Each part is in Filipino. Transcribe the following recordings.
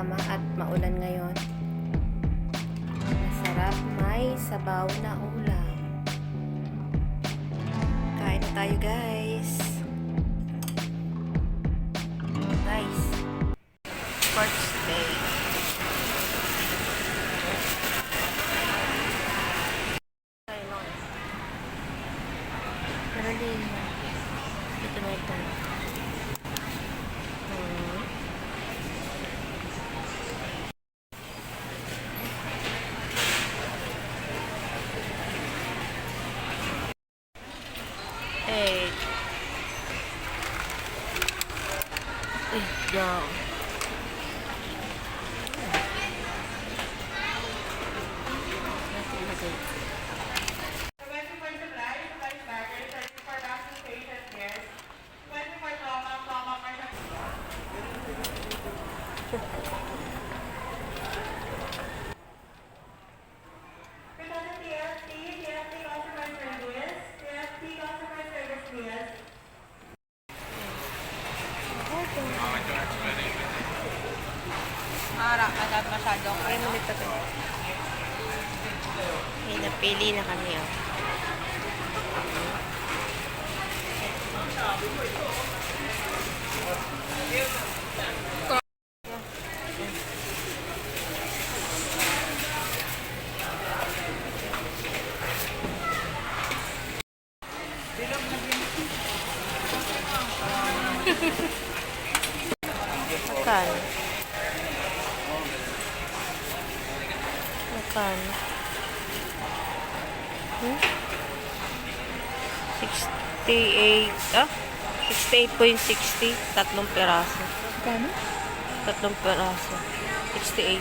kasama at maulan ngayon. Masarap, may sabaw na ulam. Kain na tayo, guys. Guys, pork steak. Marali. Ito na ito. Egg. Down. Agad masyadong Ay, ulit ako. May napili na kami, oh. Magkano? Magkano? 68, 68.60, tatlong peraso. Kano? Tatlong peraso. 68.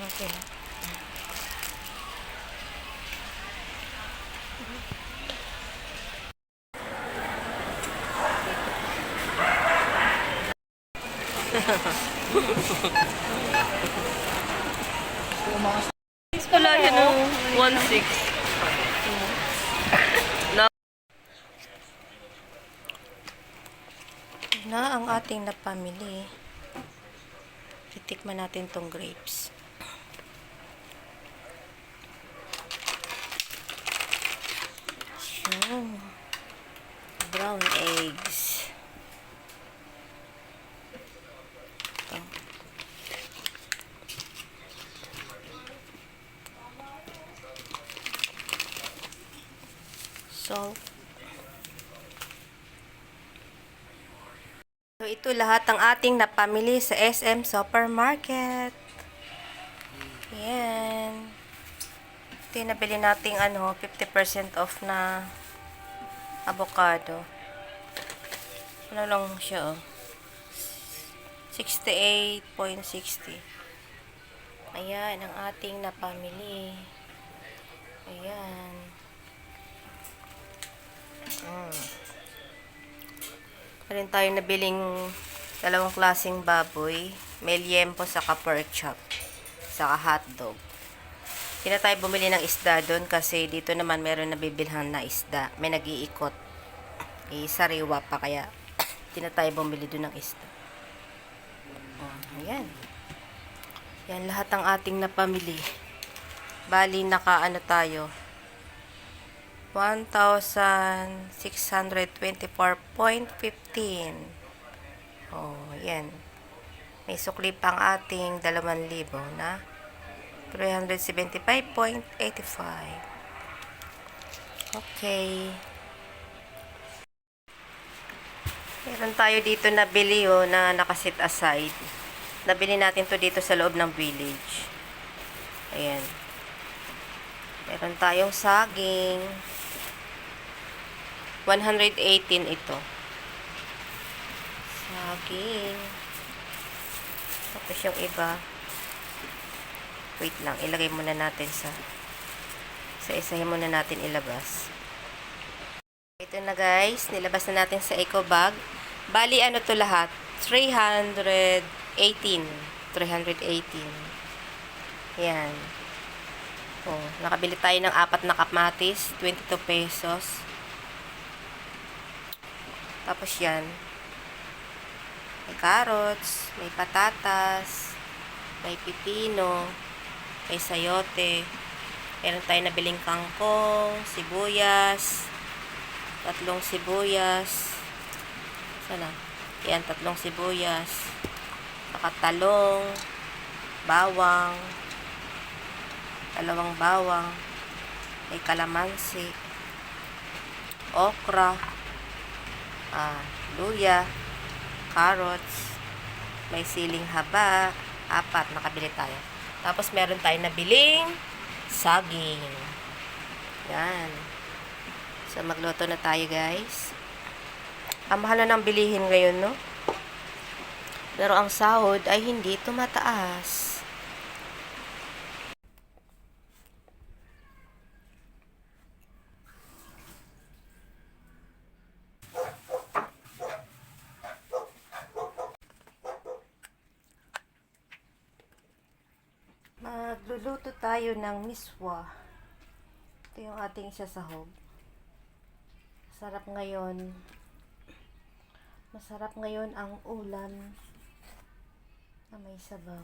Okay. Wala yan o. 1.6. Na ang ating napamili. Titikman natin tong grapes. So, brown eggs. Ito. So, ito lahat ang ating napamili sa SM Supermarket. Yan. Ito yung nabili nating 50% off na avocado. Ano lang siya, oh. 68.60. Ayan, ang ating napamili. Ayan. Meron tayo nabiling dalawang klaseng baboy. May liempo saka pork chop. Saka hotdog. Hindi na tayo bumili ng isda doon kasi dito naman meron nabibilhan na isda. May nag-iikot. Sariwa pa kaya hindi na tayo bumili doon ng isda. Ayan. Yan lahat ang ating napamili. Bali tayo. 1,624.15. Oh, yan. May sukli pang ating 2,000 na 375.85. Okay. Meron tayo dito na bili na nakasit aside. Nabili natin to dito sa loob ng village. Ayan. Meron tayong saging. 118 ito. Saging. Tapos yung iba. Wait lang. Ilagay muna natin sa isahin muna natin ilabas. Ito na guys. Nilabas na natin sa eco bag. Bali to lahat? 318. 318. Yan. Oh, nakabili tayo ng 4 na kamatis. 22 pesos. Tapos yan, may carrots, may patatas, may pipino, may sayote. Meron tayo nabiling kangkong, sibuyas, 3 sibuyas. Sana? Yan, 3 sibuyas. Saka talong, bawang, 2 bawang, may kalamansi, okra, luya, carrots, may siling haba, 4, nakabili tayo. Tapos meron tayo nabiling saging. Yan. So magluto na tayo, guys. Ang mahal na ng bilihin ngayon, no? Pero ang sahod ay hindi tumataas. Magluluto tayo ng miswa. Ito yung ating sasahog. Masarap ngayon ang ulam na may sabaw.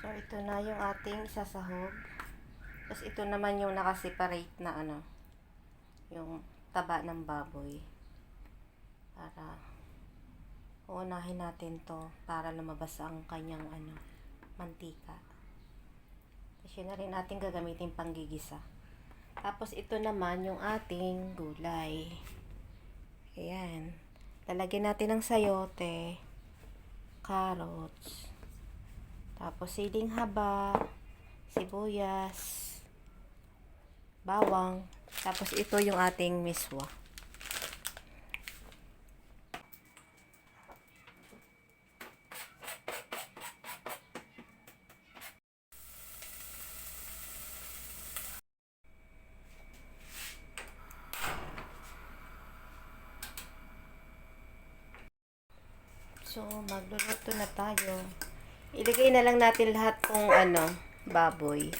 So, ito na yung ating sasahog. Tapos, ito naman yung nakaseparate na yung taba ng baboy. Para, uunahin natin to para lumabas ang kanyang mantika. Tapos, yun na rin natin gagamitin panggigisa. Tapos, ito naman yung ating gulay. Ayan. Lalagyan natin ng sayote, carrots, tapos siling haba, sibuyas, bawang. Tapos ito yung ating miswa. So, magluluto na tayo. Ilagay na lang natin lahat ng baboy.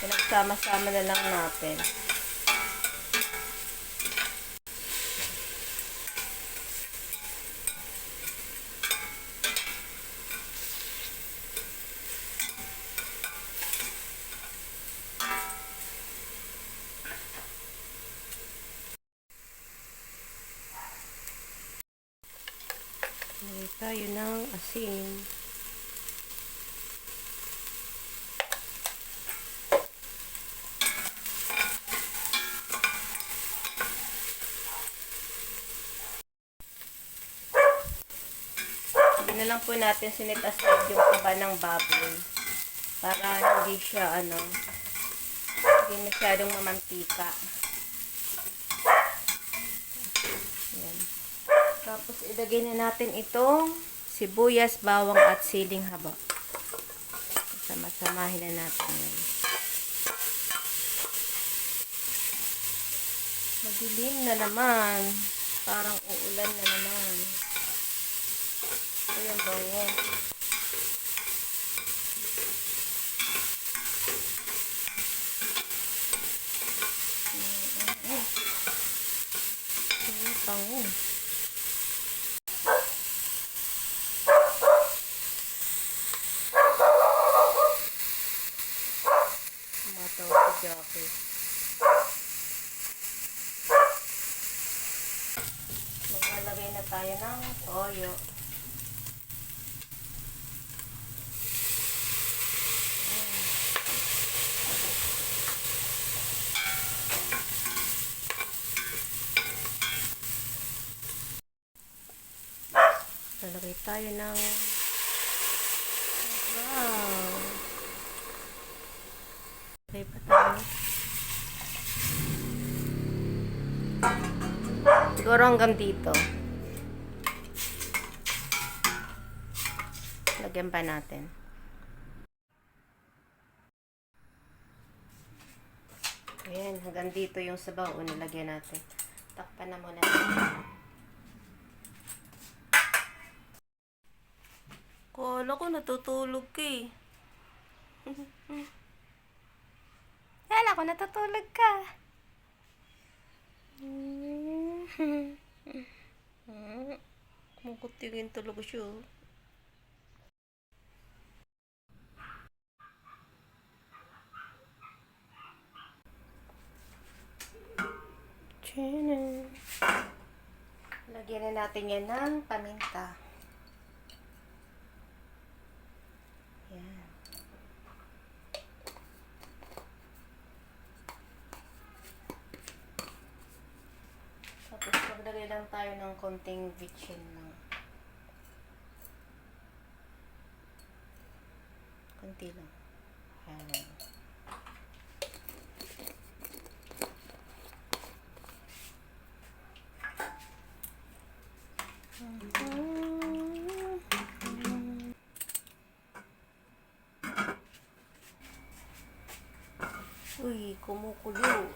Pinagsama-sama na lang natin. Lagay tayo ng asin. Hindi na lang po natin sinit-aside yung taba ng baboy para hindi siya hindi masyadong mamantika. Tapos, ilagay na natin itong sibuyas, bawang, at siling haba. Sama-samahin na natin yan. Madilim na naman. Parang uulan na naman. Ito yung bango. Ito yung bango. Okay. Maglalagay na tayo ng toyo. Lalagay tayo ng okay pa tayo. Siguro hanggang dito. Lagyan pa natin. Ayan, hanggang dito yung sabaw. Nilagyan natin. Takpan na muna natin. Kala ko natutulog ka eh. Kala ko natutulog ka. Kumukutingin talaga siya. Tchanan. Lagyan na natin yan ng paminta. Yan. Tapos maglagay lang tayo ng konting bitchin lang. Konti lang. Yan. Uy, kumukulo.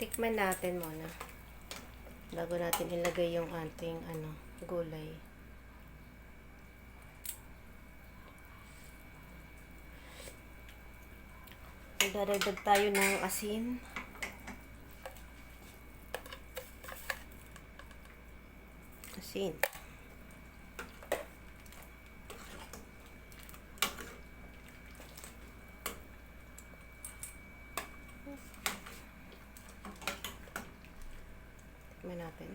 Tikman natin muna. Bago natin ilagay yung ating gulay. Magdadagdag tayo ng asin. Asin. Tikman natin.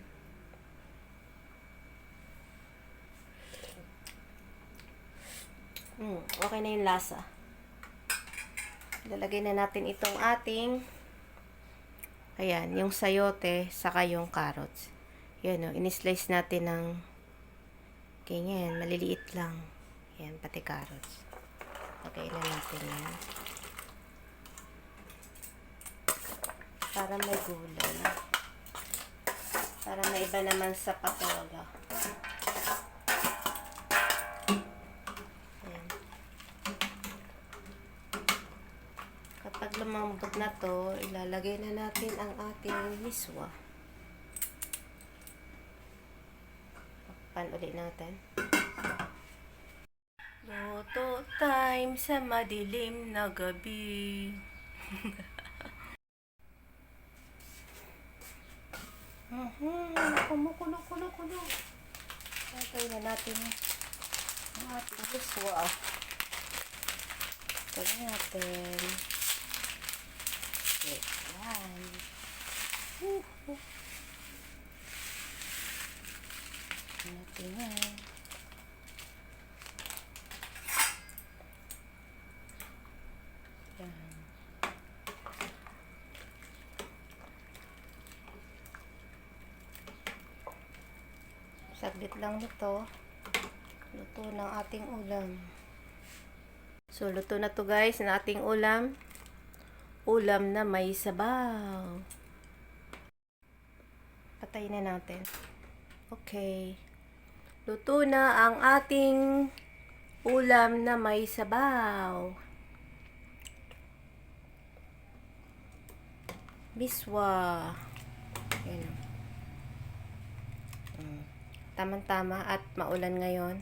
Okay na yung lasa. Lalagay na natin itong ating ayan, yung sayote saka yung carrots. Yan o, in-slice natin ng ganyan, maliliit lang. Yan, pati carrots. Lagay na natin yan. Para may gulay. Para may iba naman sa patola. Kapag lumambot na to, ilalagay na natin ang ating miswa. Takpan ulit natin. Luto time sa madilim na gabi. Kumukulo-kulo-kulo. Lagay na natin ang ating miswa. Lagay natin. Yan. Natin yan. Yan. Saglit lang nito. Luto ng ating ulam. So, luto na to guys, ng ating ulam. Ulam na may sabaw. Patayin na natin. Okay. Luto na ang ating ulam na may sabaw. Miswa. Ayan. Tamang-tama at maulan ngayon.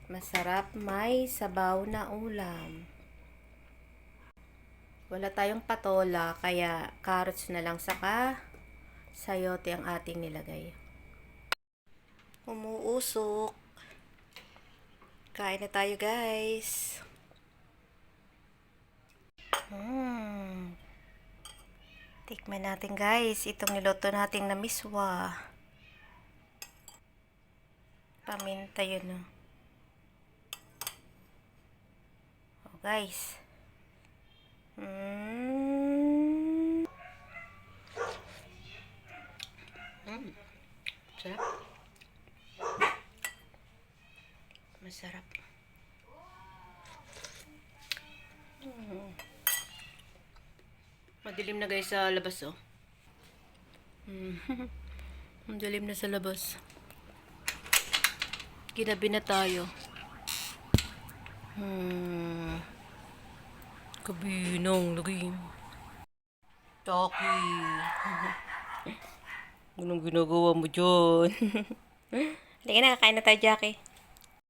Masarap may sabaw na ulam. Wala tayong patola, kaya carrots na lang saka sayote ang ating nilagay. Umuusok. Kain na tayo guys. Tikman natin guys, itong niluto natin na miswa. Paminta yun. Oh guys. Sarap. Masarap. Madilim na guys sa labas oh. Madilim na sa labas. Ginabi na tayo. Kabinong, lagi. Taki. Anong ginagawa mo dyan? Halika na, kain na tayo, Jackie.